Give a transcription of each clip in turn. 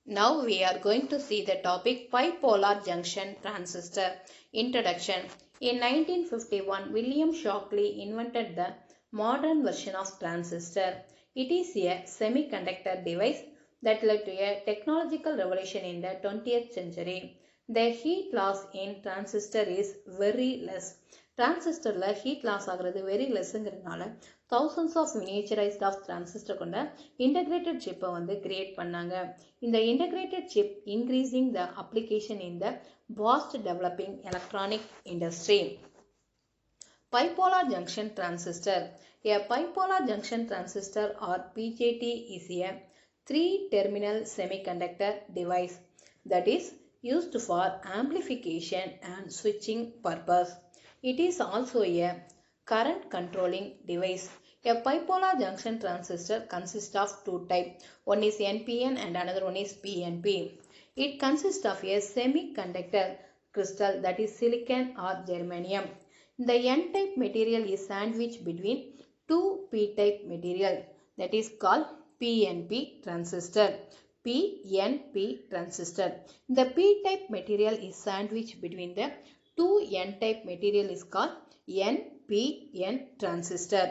Now we are going to see the topic bipolar junction transistor. Introduction. In 1951, William Shockley invented the modern version of transistor. It is a semiconductor device that led to a technological revolution in the 20th century. The heat loss in transistor is very less. Transistorல heat loss ஆகிறது very lessங்கிறதுனால thousands of miniaturized of transistor கொண்ட integrated chip create பண்ணாங்க. இந்த integrated chip increasing the application in the fast developing electronic industry. Bipolar junction transistor. A bipolar junction transistor or BJT is a three-terminal semiconductor device that is used for amplification and switching purpose. It is also a current controlling device. A bipolar junction transistor consists of two types. One is NPN and another one is PNP. It consists of a semiconductor crystal that is silicon or germanium. The N-type material is sandwiched between two P-type material that is called PNP transistor. PNP transistor. The P-type material is sandwiched between the two N-type material is called NPN transistor.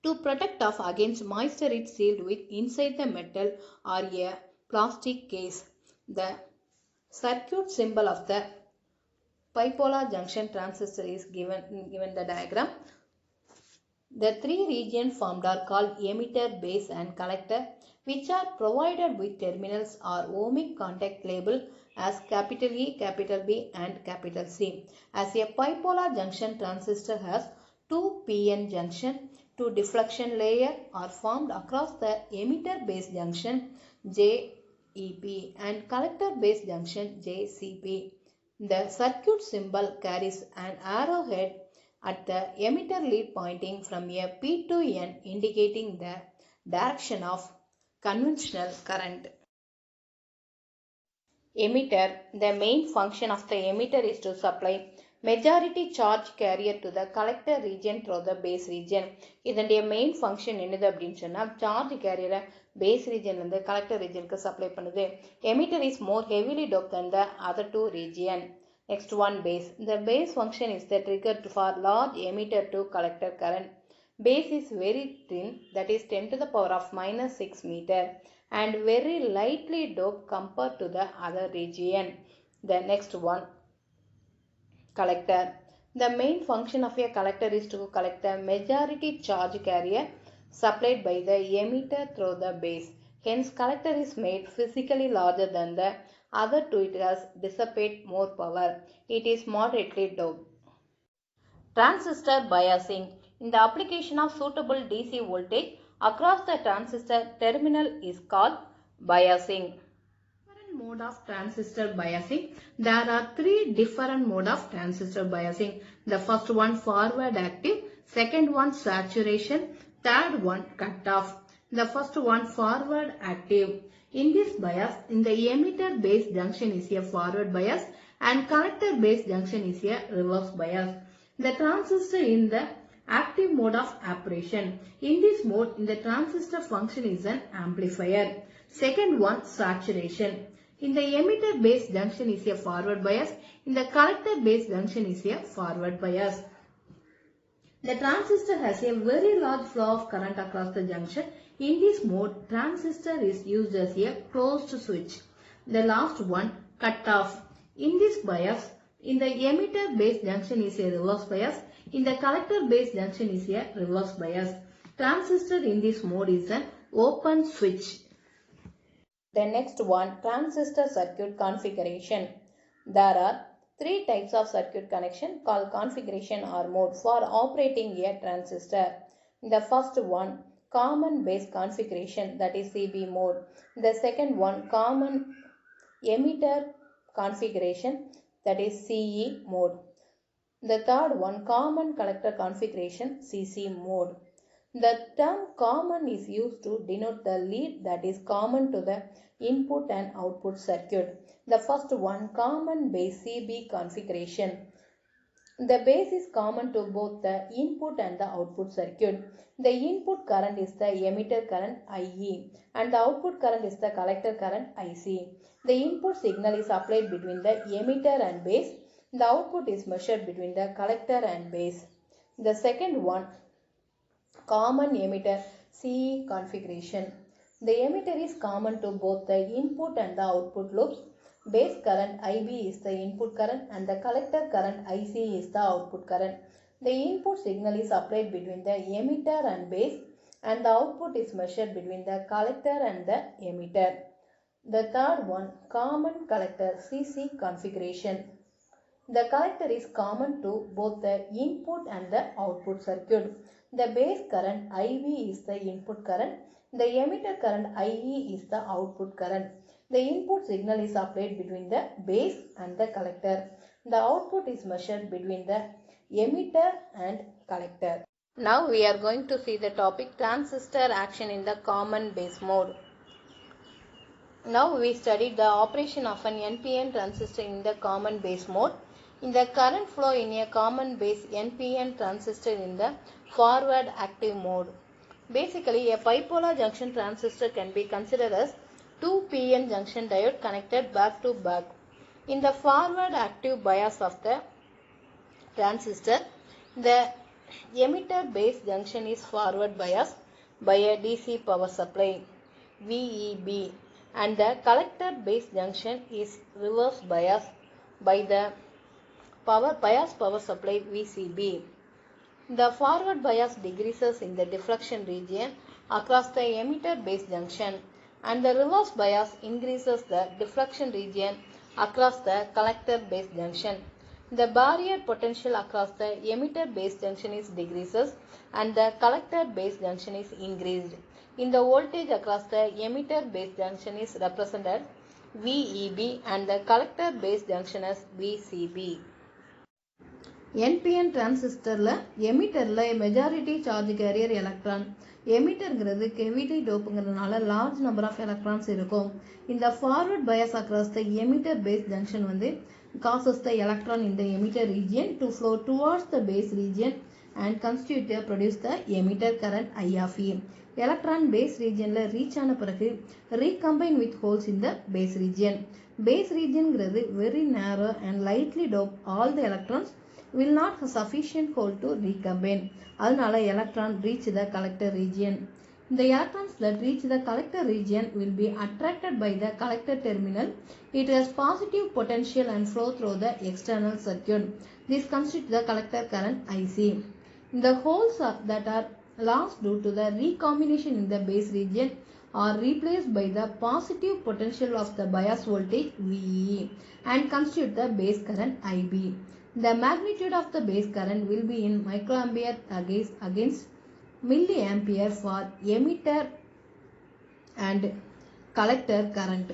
To protect against moisture, it is sealed with inside the metal or a plastic case. The circuit symbol of the bipolar junction transistor is given the diagram. The three regions formed are called emitter, base and collector, which are provided with terminals or ohmic contact labeled as capital E, capital B and capital C. As a bipolar junction transistor has two PN junction, two deflection layer are formed across the emitter base junction JEP and collector base junction JCP. The circuit symbol carries an arrowhead at the emitter lead pointing from a P to N, indicating the direction of conventional current. Emitter. The main function of the emitter is to supply majority charge carrier to the collector region through the base region. இதனுடைய main function என்னது அப்படின்னு சொன்னா charge carrier base region வந்து collector region க்கு supply பண்ணுது. Emitter is more heavily doped than the other two region. Next one, base. The base function is the trigger for large emitter to collector current. Base is very thin, that is 10 to the power of minus 6 meter and very lightly doped compared to the other region. The next one, collector. The main function of a collector is to collect the majority charge carrier supplied by the emitter through the base. Hence, collector is made physically larger than the other two. It has dissipate more power. It is moderately doped. Transistor biasing. In the application of suitable DC voltage across the transistor terminal is called biasing. Different mode of transistor biasing. There are three different mode of transistor biasing. The first one forward active, second one saturation, third one cutoff. The first one forward active. In this bias, in the emitter base junction is a forward bias and collector base junction is a reverse bias. The transistor in the active mode of operation. In this mode, in the transistor function is an amplifier. Second one, saturation. In the emitter base junction is a forward bias. In the collector base junction is a forward bias. The transistor has a very large flow of current across the junction. In this mode, transistor is used as a closed switch. The last one, cutoff. In this bias, in the emitter base junction is a reverse bias. In the collector base junction is a reverse bias. Transistor in this mode is an open switch. The next one, transistor circuit configuration. There are three types of circuit connection called configuration or mode for operating a transistor. The first one, common base configuration, that is CB mode. The second one, common emitter configuration, that is CE mode. The third one, common collector configuration, CC mode. The term common is used to denote the lead that is common to the input and output circuit. The first one, common base CB configuration. The base is common to both the input and the output circuit. The input current is the emitter current IE and the output current is the collector current IC. The input signal is applied between the emitter and base. The output is measured between the collector and base. The second one, common emitter CE configuration. The emitter is common to both the input and the output loops. Base current IB is the input current and the collector current IC is the output current. The input signal is applied between the emitter and base and the output is measured between the collector and the emitter. The third one, common collector CC configuration. The collector is common to both the input and the output circuit. The base current IB is the input current. The emitter current IE is the output current. The input signal is applied between the base and the collector. The output is measured between the emitter and collector. Now we are going to see the topic transistor action in the common base mode. Now we studied the operation of an NPN transistor in the common base mode. In the current flow in a common base NPN transistor in the forward active mode. Basically, a bipolar junction transistor can be considered as two PN junction diode connected back to back. In the forward active bias of the transistor, the emitter base junction is forward biased by a DC power supply VEB and the collector base junction is reverse biased by the bias power supply VCB. The forward bias decreases in the deflection region across the emitter base junction and the reverse bias increases the deflection region across the collector base junction. The barrier potential across the emitter base junction is decreases and the collector base junction is increased. In the voltage across the emitter base junction is represented VEB and the collector base junction as VCB. NPN transistorல emitterல majority charge carrier electron. Emitterங்கிறது heavily dopeங்கிறதுனால large number of electrons இருக்கும். இந்த forward bias across the emitter base junction வந்து causes the electron in the emitter region to flow towards the base region and constitute produce the emitter current I of E. Electron base regionல reach ஆன பிறகு recombine with holes in the base region. Base regionங்கிறது very narrow and lightly doped. All the electrons will not have sufficient hole to recombine. அதனால electron reach the collector region. The electrons that reach the collector region will be attracted by the collector terminal. It has positive potential and flow through the external circuit. This constitutes the collector current IC. The holes that are lost due to the recombination in the base region are replaced by the positive potential of the bias voltage VE and constitute the base current IB. The magnitude of the base current will be in microampere against milliampere for emitter and collector current.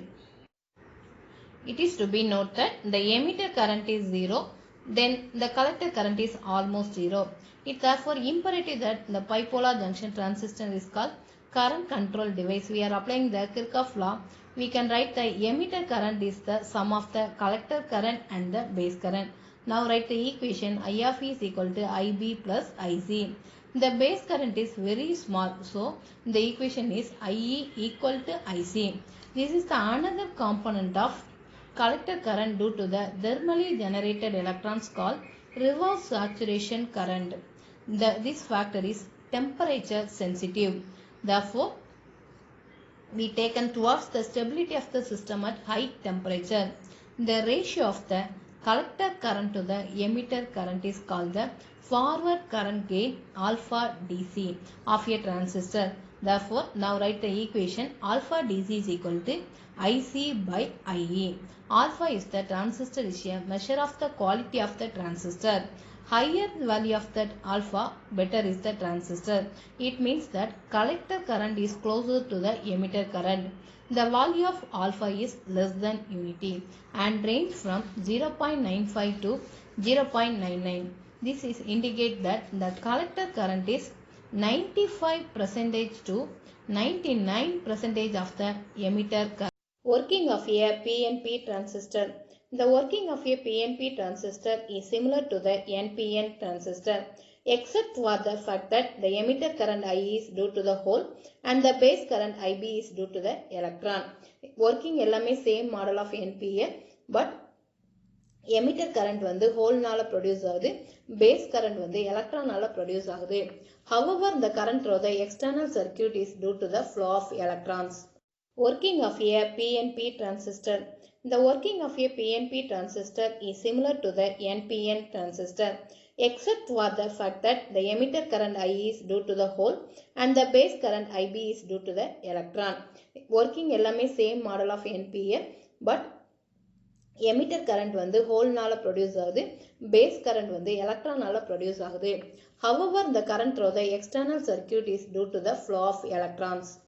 It is to be noted that the emitter current is 0, then the collector current is almost 0. It is therefore imperative that the bipolar junction transistor is called current control device. We are applying the Kirchhoff law. We can write the emitter current is the sum of the collector current and the base current. Now write the equation I of E is equal to IB plus IC. The base current is very small, so the equation is IE equal to IC. This is the another component of collector current due to the thermally generated electrons called reverse saturation current. This factor is temperature sensitive. Therefore, be taken towards the stability of the system at high temperature. The ratio of the collector current to the emitter current is called the forward current gain alpha DC of a transistor. Therefore, now write the equation alpha DC is equal to IC by IE. Alpha is the transistor is a measure of the quality of the transistor. Higher value of that alpha, better is the transistor. It means that collector current is closer to the emitter current. The value of alpha is less than unity and range from 0.95 to 0.99. This is indicate that the collector current is 95% to 99% of the emitter current. Working of a PNP transistor. The working of a PNP transistor is similar to the NPN transistor, except for the fact that the emitter current I is due to the hole and the base current IB is due to the electron. Working எல்லாமே same model of NPN, but emitter current வந்து ஹோல்னால produce ஆகுது, phase current வந்து எலக்ட்ரானால produce ஆகுது. However, the current through the external circuit is due to the flow of electrons. Working of a PNP transistor. The working of a PNP transistor is similar to the NPN transistor, except for the fact that the emitter current I is due to the hole and the base current IB is due to the electron. Working எல்லாமே same model of NPN, but emitter current வந்து ஹோல்னால produce ஆகுது, phase current வந்து எலக்ட்ரானால produce ஆகுது. However, the current through the external circuit is due to the flow of electrons.